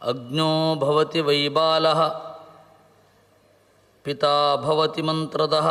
ಅಗ್ನೋ ಭವತಿ ವೈ ಬಾಲಃ ಪಿತಾ ಭವತಿ ಮಂತ್ರದಃ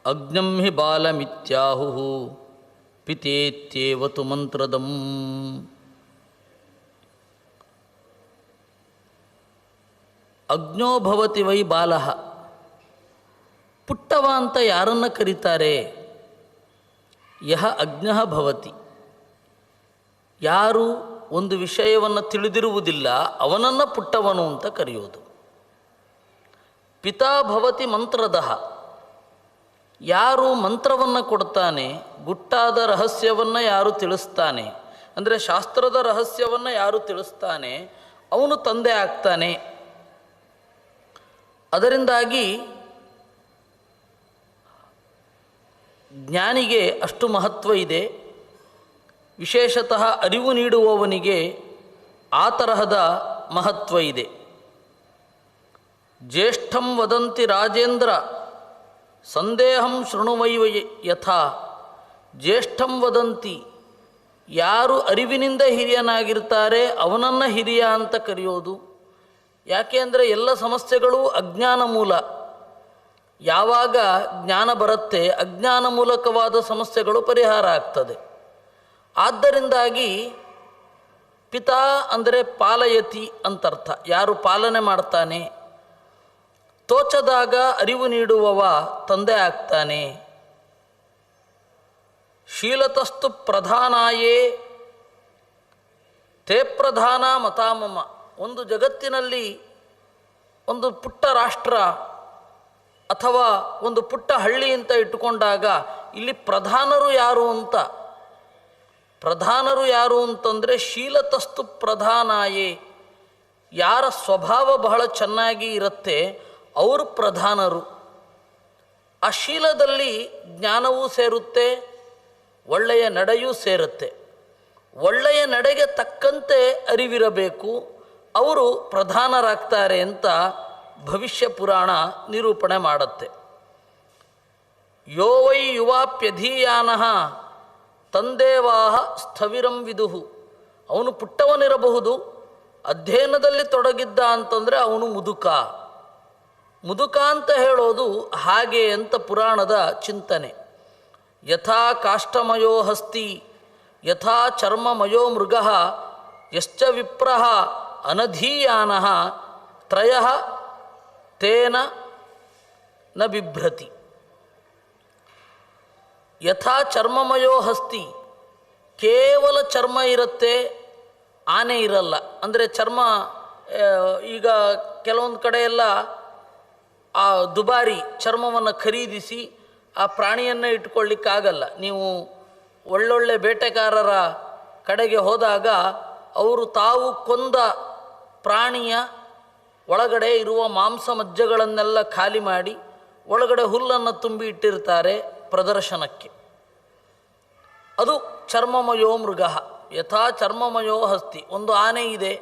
ಅಗ್ನಂ ಹಿ ಬಾಲಮಿತ್ಯಾಹುಃ ಪಿತೇತ್ಯೇವ ತು ಮಂತ್ರದಂ. ಅಗ್ನೋ ಭವತಿ ವೈ ಬಾಲಃ, ಪುಟ್ಟವ ಅಂತ ಯಾರನ್ನು ಕರೀತಾರೆ? ಯಹ ಅಗ್ನಃ ಭವತಿ, ಯಾರು ಒಂದು ವಿಷಯವನ್ನು ತಿಳಿದಿರುವುದಿಲ್ಲ ಅವನನ್ನು ಪುಟ್ಟವನು ಅಂತ ಕರೆಯೋದು. ಪಿತಾ ಭವತಿ ಮಂತ್ರದಃ, ಯಾರು ಮಂತ್ರವನ್ನು ಕೊಡ್ತಾನೆ, ಗುಟ್ಟಾದ ರಹಸ್ಯವನ್ನು ಯಾರು ತಿಳಿಸ್ತಾನೆ, ಅಂದರೆ ಶಾಸ್ತ್ರದ ರಹಸ್ಯವನ್ನು ಯಾರು ತಿಳಿಸ್ತಾನೆ ಅವನು ತಂದೆ ಆಗ್ತಾನೆ. ಅದರಿಂದಾಗಿ ಜ್ಞಾನಿಗೆ ಅಷ್ಟು ಮಹತ್ವ ಇದೆ. ವಿಶೇಷತಃ ಅರಿವು ನೀಡುವವನಿಗೆ ಆ ತರಹದ ಮಹತ್ವ ಇದೆ. ಜ್ಯೇಷ್ಠಂ ವದಂತಿ ರಾಜೇಂದ್ರ ಸಂದೇಹಂ ಶೃಣುವೈವ ಯಥಾ. ಜ್ಯೇಷ್ಠಂ ವದಂತಿ, ಯಾರು ಅರಿವಿನಿಂದ ಹಿರಿಯನಾಗಿರ್ತಾರೆ ಅವನನ್ನು ಹಿರಿಯ ಅಂತ ಕರೆಯೋದು. ಯಾಕೆ ಅಂದರೆ ಎಲ್ಲ ಸಮಸ್ಯೆಗಳು ಅಜ್ಞಾನ ಮೂಲ. ಯಾವಾಗ ಜ್ಞಾನ ಬರುತ್ತೆ ಅಜ್ಞಾನ ಮೂಲಕವಾದ ಸಮಸ್ಯೆಗಳು ಪರಿಹಾರ ಆಗ್ತದೆ. ಆದ್ದರಿಂದಾಗಿ ಪಿತಾ ಅಂದರೆ ಪಾಲಯತಿ ಅಂತರ್ಥ, ಯಾರು ಪಾಲನೆ ಮಾಡ್ತಾನೆ. ತೋಚದಾಗ ಅರಿವು ನೀಡುವವ ತಂದೆ ಆಗ್ತಾನೆ. ಶೀಲತಸ್ತು ಪ್ರಧಾನಾಯೇ ತೇ ಪ್ರಧಾನ ಮತಾಮಮ. ಒಂದು ಜಗತ್ತಿನಲ್ಲಿ ಒಂದು ಪುಟ್ಟ ರಾಷ್ಟ್ರ ಅಥವಾ ಒಂದು ಪುಟ್ಟ ಹಳ್ಳಿ ಅಂತ ಇಟ್ಟುಕೊಂಡಾಗ ಇಲ್ಲಿ ಪ್ರಧಾನರು ಯಾರು ಅಂತಂದರೆ ಶೀಲತಸ್ತು ಪ್ರಧಾನಾಯೇ, ಯಾರ ಸ್ವಭಾವ ಬಹಳ ಚೆನ್ನಾಗಿ ಇರುತ್ತೆ ಅವರು ಪ್ರಧಾನರು. ಆ ಶೀಲದಲ್ಲಿ ಜ್ಞಾನವೂ ಸೇರುತ್ತೆ, ಒಳ್ಳೆಯ ನಡೆಯೂ ಸೇರುತ್ತೆ. ಒಳ್ಳೆಯ ನಡೆಗೆ ತಕ್ಕಂತೆ ಅರಿವಿರಬೇಕು, ಅವರು ಪ್ರಧಾನರಾಗ್ತಾರೆ ಅಂತ ಭವಿಷ್ಯ ಪುರಾಣ ನಿರೂಪಣೆ ಮಾಡುತ್ತೆ. ಯೋ ವೈ ಯುವಾಪ್ಯಧೀಯಾನಃ ತಂದೇವಾಹ ಸ್ಥವಿರಂ ವಿದುಹು. ಅವನು ಪುಟ್ಟವನಿರಬಹುದು, ಅಧ್ಯಯನದಲ್ಲಿ ತೊಡಗಿದ್ದ ಅಂತಂದರೆ ಅವನು ಮುದುಕ ಅಂತ ಹೇಳೋದು ಹಾಗೆ ಅಂತ ಪುರಾಣದ ಚಿಂತನೆ. ಯಥಾ ಕಾಷ್ಟಮಯೋ ಹಸ್ತಿ ಯಥಾ ಚರ್ಮಮಯೋ ಮೃಗಃ ಯಶ್ಚ ವಿಪ್ರಃ ಅನಧೀಯಾನಃ ತ್ರಯಃ ತೇನ ನ ಬಿಭ್ರತಿ. ಯಥಾ ಚರ್ಮಮಯೋ ಹಸ್ತಿ, ಕೇವಲ ಚರ್ಮ ಇರುತ್ತೆ, ಆನೆ ಇರಲ್ಲ. ಅಂದರೆ ಚರ್ಮ ಈಗ ಕೆಲವೊಂದು ಕಡೆ ಎಲ್ಲ ಆ ದುಬಾರಿ ಚರ್ಮವನ್ನು ಖರೀದಿಸಿ ಆ ಪ್ರಾಣಿಯನ್ನು ಇಟ್ಕೊಳ್ಳಿಕ್ಕಾಗಲ್ಲ. ನೀವು ಒಳ್ಳೊಳ್ಳೆ ಬೇಟೆಗಾರರ ಕಡೆಗೆ ಹೋದಾಗ ಅವರು ತಾವು ಕೊಂದ ಪ್ರಾಣಿಯ ಒಳಗಡೆ ಇರುವ ಮಾಂಸ ಮಜ್ಜೆಗಳನ್ನೆಲ್ಲ ಖಾಲಿ ಮಾಡಿ ಒಳಗಡೆ ಹುಲ್ಲನ್ನು ತುಂಬಿ ಇಟ್ಟಿರ್ತಾರೆ ಪ್ರದರ್ಶನಕ್ಕೆ. ಅದು ಚರ್ಮಮಯೋ ಮೃಗ. ಯಥಾ ಚರ್ಮಮಯೋ ಹಸ್ತಿ. ಒಂದು ಆನೆ ಇದೆ,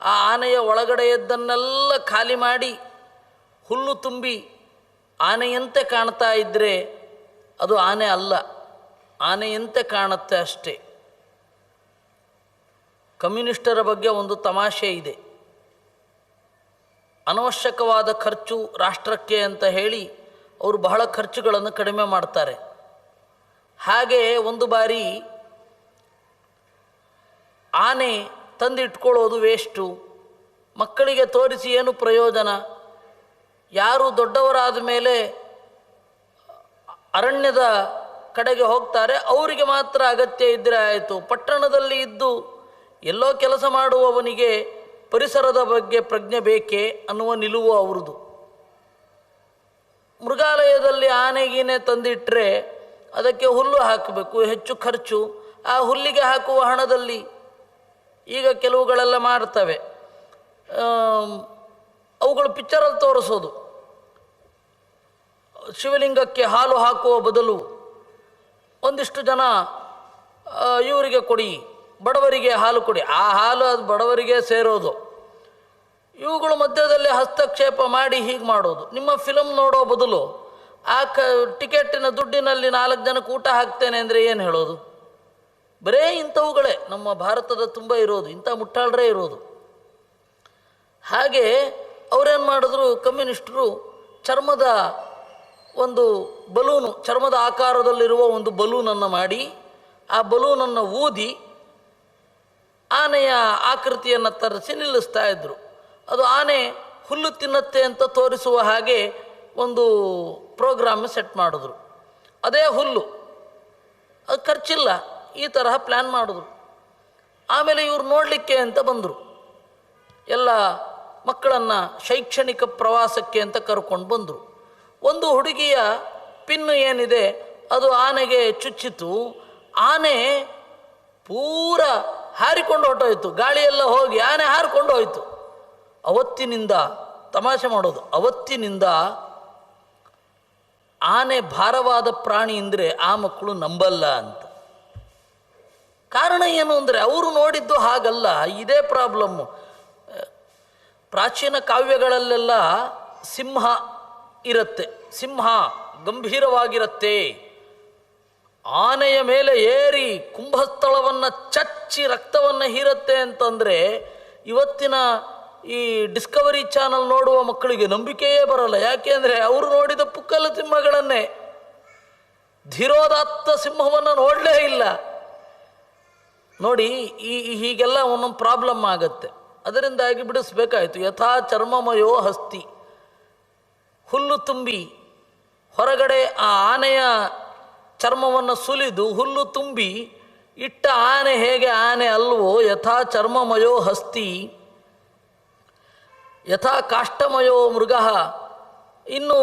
ಆ ಆನೆಯ ಒಳಗಡೆಯದ್ದನ್ನೆಲ್ಲ ಖಾಲಿ ಮಾಡಿ ಹುಲ್ಲು ತುಂಬಿ ಆನೆಯಂತೆ ಕಾಣ್ತಾ ಇದ್ದರೆ ಅದು ಆನೆ ಅಲ್ಲ, ಆನೆಯಂತೆ ಕಾಣುತ್ತೆ ಅಷ್ಟೇ. ಕಮ್ಯುನಿಸ್ಟರ ಬಗ್ಗೆ ಒಂದು ತಮಾಷೆ ಇದೆ. ಅನವಶ್ಯಕವಾದ ಖರ್ಚು ರಾಷ್ಟ್ರಕ್ಕೆ ಅಂತ ಹೇಳಿ ಅವರು ಬಹಳ ಖರ್ಚುಗಳನ್ನು ಕಡಿಮೆ ಮಾಡ್ತಾರೆ. ಹಾಗೆ ಒಂದು ಬಾರಿ ಆನೆ ತಂದಿಟ್ಕೊಳ್ಳೋದು ವೇಸ್ಟು, ಮಕ್ಕಳಿಗೆ ತೋರಿಸಿ ಏನು ಪ್ರಯೋಜನ. ಯಾರು ದೊಡ್ಡವರಾದ ಮೇಲೆ ಅರಣ್ಯದ ಕಡೆಗೆ ಹೋಗ್ತಾರೆ ಅವರಿಗೆ ಮಾತ್ರ ಅಗತ್ಯ ಇದ್ದರೆ ಆಯಿತು. ಪಟ್ಟಣದಲ್ಲಿ ಇದ್ದು ಎಲ್ಲೋ ಕೆಲಸ ಮಾಡುವವನಿಗೆ ಪರಿಸರದ ಬಗ್ಗೆ ಪ್ರಜ್ಞೆ ಬೇಕೇ ಅನ್ನುವ ನಿಲುವು ಅವ್ರದ್ದು. ಮೃಗಾಲಯದಲ್ಲಿ ಆನೆಗೀನೆ ತಂದಿಟ್ಟರೆ ಅದಕ್ಕೆ ಹುಲ್ಲು ಹಾಕಬೇಕು, ಹೆಚ್ಚು ಖರ್ಚು. ಆ ಹುಲ್ಲಿಗೆ ಹಾಕುವ ಹಣದಲ್ಲಿ ಈಗ ಕೆಲವುಗಳೆಲ್ಲ ಮಾಡ್ತವೆ, ಅವುಗಳು ಪಿಕ್ಚರಲ್ಲಿ ತೋರಿಸೋದು. ಶಿವಲಿಂಗಕ್ಕೆ ಹಾಲು ಹಾಕುವ ಬದಲು ಒಂದಿಷ್ಟು ಜನ ಇವರಿಗೆ ಕೊಡಿ, ಬಡವರಿಗೆ ಹಾಲು ಕೊಡಿ. ಆ ಹಾಲು ಅದು ಬಡವರಿಗೆ ಸೇರೋದು. ಇವುಗಳು ಮಧ್ಯದಲ್ಲಿ ಹಸ್ತಕ್ಷೇಪ ಮಾಡಿ ಹೀಗೆ ಮಾಡೋದು. ನಿಮ್ಮ ಫಿಲಮ್ ನೋಡೋ ಬದಲು ಆ ಟಿಕೆಟಿನ ದುಡ್ಡಿನಲ್ಲಿ 4 ಜನಕ್ಕೆ ಊಟ ಹಾಕ್ತೇನೆ ಅಂದರೆ ಏನು ಹೇಳೋದು? ಬರೇ ಇಂಥವುಗಳೇ ನಮ್ಮ ಭಾರತದ ತುಂಬ ಇರೋದು, ಇಂಥ ಮುಟ್ಟಾಳರೇ ಇರೋದು. ಹಾಗೆ ಅವರೇನು ಮಾಡಿದ್ರು, ಕಮ್ಯುನಿಸ್ಟರು ಚರ್ಮದ ಒಂದು ಬಲೂನು, ಚರ್ಮದ ಆಕಾರದಲ್ಲಿರುವ ಒಂದು ಬಲೂನನ್ನು ಮಾಡಿ ಆ ಬಲೂನನ್ನು ಊದಿ ಆನೆಯ ಆಕೃತಿಯನ್ನು ತರಿಸಿ ನಿಲ್ಲಿಸ್ತಾ ಇದ್ದರು. ಅದು ಆನೆ ಹುಲ್ಲು ತಿನ್ನತ್ತೆ ಅಂತ ತೋರಿಸುವ ಹಾಗೆ ಒಂದು ಪ್ರೋಗ್ರಾಮ್ ಸೆಟ್ ಮಾಡಿದ್ರು. ಅದೇ ಹುಲ್ಲು, ಅದು ಖರ್ಚಿಲ್ಲ, ಈ ತರಹ ಪ್ಲ್ಯಾನ್ ಮಾಡಿದ್ರು. ಆಮೇಲೆ ಇವರು ನೋಡಲಿಕ್ಕೆ ಅಂತ ಬಂದರು. ಎಲ್ಲ ಮಕ್ಕಳನ್ನು ಶೈಕ್ಷಣಿಕ ಪ್ರವಾಸಕ್ಕೆ ಅಂತ ಕರ್ಕೊಂಡು ಬಂದರು. ಒಂದು ಹುಡುಗಿಯ ಪಿನ್ನು ಏನಿದೆ ಅದು ಆನೆಗೆ ಚುಚ್ಚಿತು. ಆನೆ ಪೂರ ಹಾರಿಕೊಂಡು ಹೊರಟೋಯ್ತು, ಗಾಳಿಯೆಲ್ಲ ಹೋಗಿ ಆನೆ ಹಾರಿಕೊಂಡು ಹೋಯಿತು. ಅವತ್ತಿನಿಂದ ತಮಾಷೆ ಮಾಡೋದು, ಅವತ್ತಿನಿಂದ ಆನೆ ಭಾರವಾದ ಪ್ರಾಣಿ ಅಂದರೆ ಆ ಮಕ್ಕಳು ನಂಬಲ್ಲ ಅಂತ. ಕಾರಣ ಏನು ಅಂದರೆ ಅವರು ನೋಡಿದ್ದು ಹಾಗಲ್ಲ. ಇದೇ ಪ್ರಾಬ್ಲಮ್ಮು. ಪ್ರಾಚೀನ ಕಾವ್ಯಗಳಲ್ಲೆಲ್ಲ ಸಿಂಹ ಇರುತ್ತೆ, ಸಿಂಹ ಗಂಭೀರವಾಗಿರುತ್ತೆ. ಆನೆಯ ಮೇಲೆ ಏರಿ ಕುಂಭಸ್ಥಳವನ್ನು ಚಚ್ಚಿ ರಕ್ತವನ್ನು ಹೀರುತ್ತೆ ಅಂತಂದರೆ ಇವತ್ತಿನ ಈ ಡಿಸ್ಕವರಿ ಚಾನಲ್ ನೋಡುವ ಮಕ್ಕಳಿಗೆ ನಂಬಿಕೆಯೇ ಬರಲ್ಲ. ಯಾಕೆ ಅಂದರೆ ಅವರು ನೋಡಿದ ಪುಕ್ಕಲ ಸಿಂಹಗಳನ್ನೇ, ಧೀರೋದಾತ್ತ ಸಿಂಹವನ್ನು ನೋಡಲೇ ಇಲ್ಲ. ನೋಡಿ, ಹೀಗೆಲ್ಲ ಒಂದೊಂದು ಪ್ರಾಬ್ಲಮ್ ಆಗುತ್ತೆ. ಅದರಿಂದಾಗಿ ಬಿಡಿಸ್ಬೇಕಾಯಿತು. ಯಥಾ ಚರ್ಮಮಯೋ ಹಸ್ತಿ, ಹುಲ್ಲು ತುಂಬಿ ಹೊರಗಡೆ ಆ ಆನೆಯ ಚರ್ಮವನ್ನು ಸುಲಿದು ಹುಲ್ಲು ತುಂಬಿ ಇಟ್ಟ ಆನೆ ಹೇಗೆ ಆನೆ ಅಲ್ವೋ, ಯಥಾ ಚರ್ಮಮಯೋ ಹಸ್ತಿ ಯಥಾ ಕಾಷ್ಟಮಯೋ ಮೃಗ. ಇನ್ನು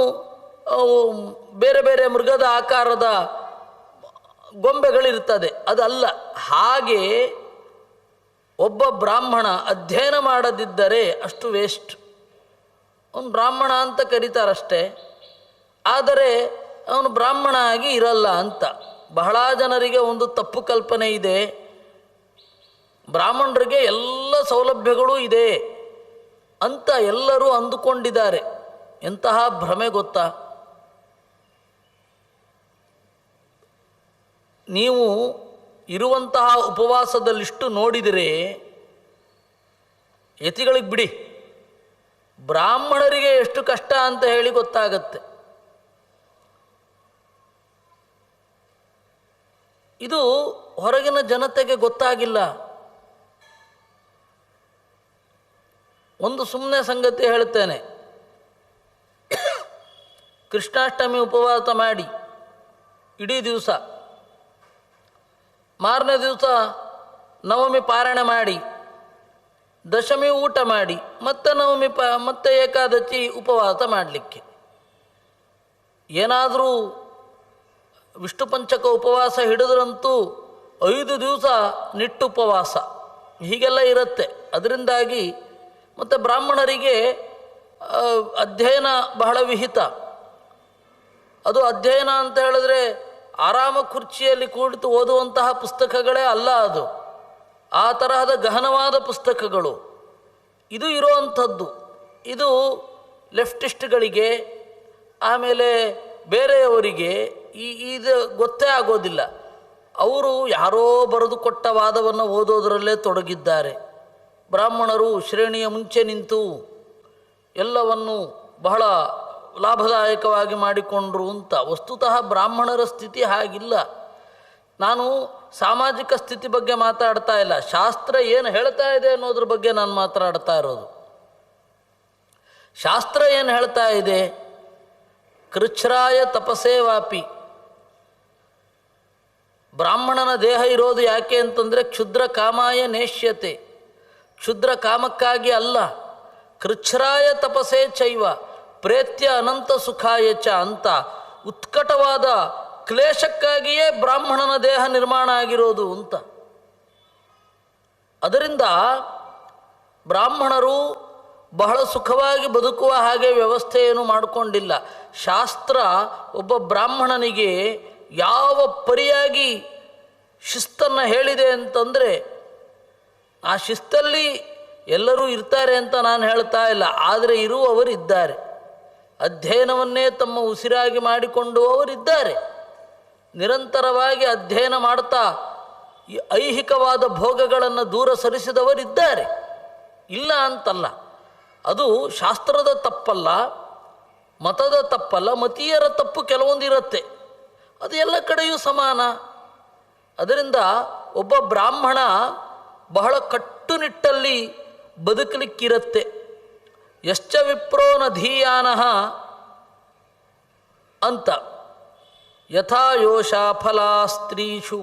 ಬೇರೆ ಬೇರೆ ಮೃಗದ ಆಕಾರದ ಗೊಂಬೆಗಳಿರ್ತದೆ, ಅದಲ್ಲ. ಹಾಗೆ ಒಬ್ಬ ಬ್ರಾಹ್ಮಣ ಅಧ್ಯಯನ ಮಾಡದಿದ್ದರೆ ಅಷ್ಟು ವೇಸ್ಟ್. ಅವನು ಬ್ರಾಹ್ಮಣ ಅಂತ ಕರೀತಾರಷ್ಟೇ, ಆದರೆ ಅವನು ಬ್ರಾಹ್ಮಣ ಆಗಿ ಇರಲ್ಲ ಅಂತ. ಬಹಳ ಜನರಿಗೆ ಒಂದು ತಪ್ಪು ಕಲ್ಪನೆ ಇದೆ, ಬ್ರಾಹ್ಮಣರಿಗೆ ಎಲ್ಲ ಸೌಲಭ್ಯಗಳೂ ಇದೆ ಅಂತ ಎಲ್ಲರೂ ಅಂದುಕೊಂಡಿದ್ದಾರೆ. ಎಂತಹ ಭ್ರಮೆ ಗೊತ್ತಾ? ನೀವು ಇರುವಂತಹ ಉಪವಾಸದ ಲಿಸ್ಟು ನೋಡಿದರೆ, ಯತಿಗಳಿಗೆ ಬಿಡಿ, ಬ್ರಾಹ್ಮಣರಿಗೆ ಎಷ್ಟು ಕಷ್ಟ ಅಂತ ಹೇಳಿ ಗೊತ್ತಾಗತ್ತೆ. ಇದು ಹೊರಗಿನ ಜನತೆಗೆ ಗೊತ್ತಾಗಿಲ್ಲ. ಒಂದು ಸುಮ್ಮನೆ ಸಂಗತಿ ಹೇಳ್ತೇನೆ. ಕೃಷ್ಣಾಷ್ಟಮಿ ಉಪವಾಸ ಮಾಡಿ ಇಡೀ ದಿವಸ, ಮಾರನೇ ದಿವಸ ನವಮಿ ಪಾರಾಯಣ ಮಾಡಿ, ದಶಮಿ ಊಟ ಮಾಡಿ, ಮತ್ತೆ ನವಮಿ ಮತ್ತೆ ಏಕಾದಶಿ ಉಪವಾಸ ಮಾಡಲಿಕ್ಕೆ. ಏನಾದರೂ ವಿಷ್ಣು ಪಂಚಕ ಉಪವಾಸ ಹಿಡಿದ್ರಂತೂ 5 ದಿವಸ ನಿಟ್ಟು ಉಪವಾಸ, ಹೀಗೆಲ್ಲ ಇರುತ್ತೆ. ಅದರಿಂದಾಗಿ ಮತ್ತು ಬ್ರಾಹ್ಮಣರಿಗೆ ಅಧ್ಯಯನ ಬಹಳ ವಿಹಿತ. ಅದು ಅಧ್ಯಯನ ಅಂತ ಹೇಳಿದ್ರೆ ಆರಾಮ ಕುರ್ಚಿಯಲ್ಲಿ ಕುಳಿತು ಓದುವಂತಹ ಪುಸ್ತಕಗಳೇ ಅಲ್ಲ, ಅದು ಆ ತರಹದ ಗಹನವಾದ ಪುಸ್ತಕಗಳು. ಇದು ಇರೋವಂಥದ್ದು. ಇದು ಲೆಫ್ಟಿಸ್ಟ್ಗಳಿಗೆ ಆಮೇಲೆ ಬೇರೆಯವರಿಗೆ ಇದು ಗೊತ್ತೇ ಆಗೋದಿಲ್ಲ. ಅವರು ಯಾರೋ ಬರೆದು ಕೊಟ್ಟ ವಾದವನ್ನು ಓದೋದರಲ್ಲೇ ತೊಡಗಿದ್ದಾರೆ. ಬ್ರಾಹ್ಮಣರು ಶ್ರೇಣಿಯ ಮುಂಚೆ ನಿಂತು ಎಲ್ಲವನ್ನು ಬಹಳ ಲಾಭದಾಯಕವಾಗಿ ಮಾಡಿಕೊಂಡ್ರು ಅಂತ. ವಸ್ತುತಃ ಬ್ರಾಹ್ಮಣರ ಸ್ಥಿತಿ ಹಾಗಿಲ್ಲ. ನಾನು ಸಾಮಾಜಿಕ ಸ್ಥಿತಿ ಬಗ್ಗೆ ಮಾತಾಡ್ತಾ ಇಲ್ಲ, ಶಾಸ್ತ್ರ ಏನು ಹೇಳ್ತಾ ಇದೆ ಅನ್ನೋದ್ರ ಬಗ್ಗೆ ನಾನು ಮಾತಾಡ್ತಾ ಇರೋದು. ಶಾಸ್ತ್ರ ಏನು ಹೇಳ್ತಾ ಇದೆ? ಕೃಚ್ಛ್ರಾಯ ತಪಸೇ ವಾಪಿ. ಬ್ರಾಹ್ಮಣನ ದೇಹ ಇರೋದು ಯಾಕೆ ಅಂತಂದರೆ ಕ್ಷುದ್ರ ಕಾಮಾಯ ನೇಷ್ಯತೆ, ಕ್ಷುದ್ರ ಕಾಮಕ್ಕಾಗಿ ಅಲ್ಲ. ಕೃಚ್ಛ್ರಾಯ ತಪಸೇ ಚೈವ ಪ್ರೇತ್ಯ ಅನಂತ ಸುಖಾಯ ಚ ಅಂತ ಉತ್ಕಟವಾದ ಕ್ಲೇಶಕ್ಕಾಗಿಯೇ ಬ್ರಾಹ್ಮಣನ ದೇಹ ನಿರ್ಮಾಣ ಆಗಿರೋದು ಅಂತ. ಅದರಿಂದ ಬ್ರಾಹ್ಮಣರು ಬಹಳ ಸುಖವಾಗಿ ಬದುಕುವ ಹಾಗೆ ವ್ಯವಸ್ಥೆಯನ್ನು ಮಾಡಿಕೊಂಡಿಲ್ಲ. ಶಾಸ್ತ್ರ ಒಬ್ಬ ಬ್ರಾಹ್ಮಣನಿಗೆ ಯಾವ ಪರಿಯಾಗಿ ಶಿಸ್ತನ್ನು ಹೇಳಿದೆ ಅಂತಂದರೆ, ಆ ಶಿಸ್ತಲ್ಲಿ ಎಲ್ಲರೂ ಇರ್ತಾರೆ ಅಂತ ನಾನು ಹೇಳ್ತಾ ಇಲ್ಲ, ಆದರೆ ಇರುವವರು ಇದ್ದಾರೆ. ಅಧ್ಯಯನವನ್ನೇ ತಮ್ಮ ಉಸಿರಾಗಿ ಮಾಡಿಕೊಂಡುವವರಿದ್ದಾರೆ. ನಿರಂತರವಾಗಿ ಅಧ್ಯಯನ ಮಾಡ್ತಾ ಈ ಐಹಿಕವಾದ ಭೋಗಗಳನ್ನು ದೂರ ಸರಿಸಿದವರಿದ್ದಾರೆ, ಇಲ್ಲ ಅಂತಲ್ಲ. ಅದು ಶಾಸ್ತ್ರದ ತಪ್ಪಲ್ಲ, ಮತದ ತಪ್ಪಲ್ಲ, ಮತೀಯರ ತಪ್ಪು ಕೆಲವೊಂದಿರುತ್ತೆ. ಅದು ಎಲ್ಲ ಕಡೆಯೂ ಸಮಾನ. ಅದರಿಂದ ಒಬ್ಬ ಬ್ರಾಹ್ಮಣ ಬಹಳ ಕಟ್ಟುನಿಟ್ಟಲ್ಲಿ ಬದುಕಲಿಕ್ಕಿರುತ್ತೆ. ಯಶ್ಚ ವಿಪ್ರೋ ನ ಧೀಯಾನಃ ಅಂತ ಯಥಾ ಯೋಷ ಫಲ ಸ್ತ್ರೀಷು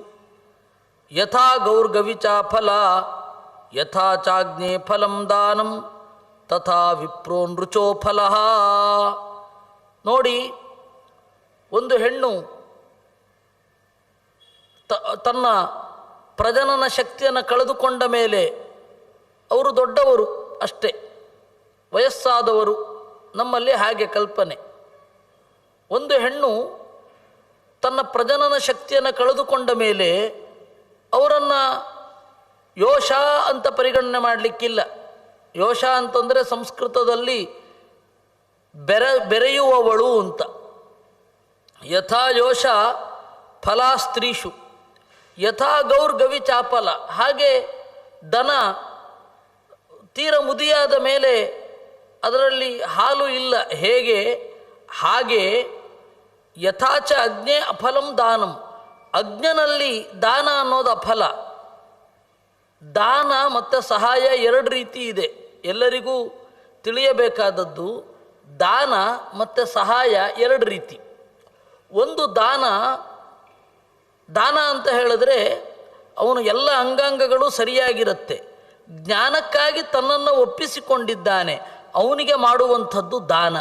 ಯಥಾ ಗೌರ್ಗವಿಚ ಫಲ ಯಥಾ ಚಾಜ್ಞೆ ಫಲಂ ದಾನಂ ತಥಾ ವಿಪ್ರೋ ನೃಚೋ ಫಲ. ನೋಡಿ, ಒಂದು ಹೆಣ್ಣು ತನ್ನ ಪ್ರಜನನ ಶಕ್ತಿಯನ್ನು ಕಳೆದುಕೊಂಡ ಮೇಲೆ, ಅವರು ದೊಡ್ಡವರು ಅಷ್ಟೇ, ವಯಸ್ಸಾದವರು, ನಮ್ಮಲ್ಲಿ ಹಾಗೆ ಕಲ್ಪನೆ. ಒಂದು ಹೆಣ್ಣು ತನ್ನ ಪ್ರಜನನ ಶಕ್ತಿಯನ್ನು ಕಳೆದುಕೊಂಡ ಮೇಲೆ ಅವರನ್ನು ಯೋಷ ಅಂತ ಪರಿಗಣನೆ ಮಾಡಲಿಕ್ಕಿಲ್ಲ. ಯೋಷ ಅಂತಂದರೆ ಸಂಸ್ಕೃತದಲ್ಲಿ ಬೆರೆಯುವವಳು ಅಂತ. ಯಥಾ ಯೋಷ ಫಲ ಸ್ತ್ರೀಷು ಯಥಾ ಗೌರ್ಗವಿ ಚಾಪಲ. ಹಾಗೆ ದನ ತೀರ ಮುದಿಯಾದ ಮೇಲೆ ಅದರಲ್ಲಿ ಹಾಲು ಇಲ್ಲ ಹೇಗೆ, ಹಾಗೆ ಯಥಾಚ ಅಗ್ನೇ ಅಫಲಂ ದಾನಂ. ಅಗ್ನನಲ್ಲಿ ದಾನ ಅನ್ನೋದು ಅಫಲ. ದಾನ ಮತ್ತು ಸಹಾಯ ಎರಡು ರೀತಿ ಇದೆ, ಎಲ್ಲರಿಗೂ ತಿಳಿಯಬೇಕಾದದ್ದು. ದಾನ ಮತ್ತು ಸಹಾಯ ಎರಡು ರೀತಿ. ಒಂದು ದಾನ ಅಂತ ಹೇಳಿದ್ರೆ ಅವನು ಎಲ್ಲ ಅಂಗಾಂಗಗಳು ಸರಿಯಾಗಿರುತ್ತೆ, ಜ್ಞಾನಕ್ಕಾಗಿ ತನ್ನನ್ನು ಒಪ್ಪಿಸಿಕೊಂಡಿದ್ದಾನೆ, ಅವನಿಗೆ ಮಾಡುವಂಥದ್ದು ದಾನ.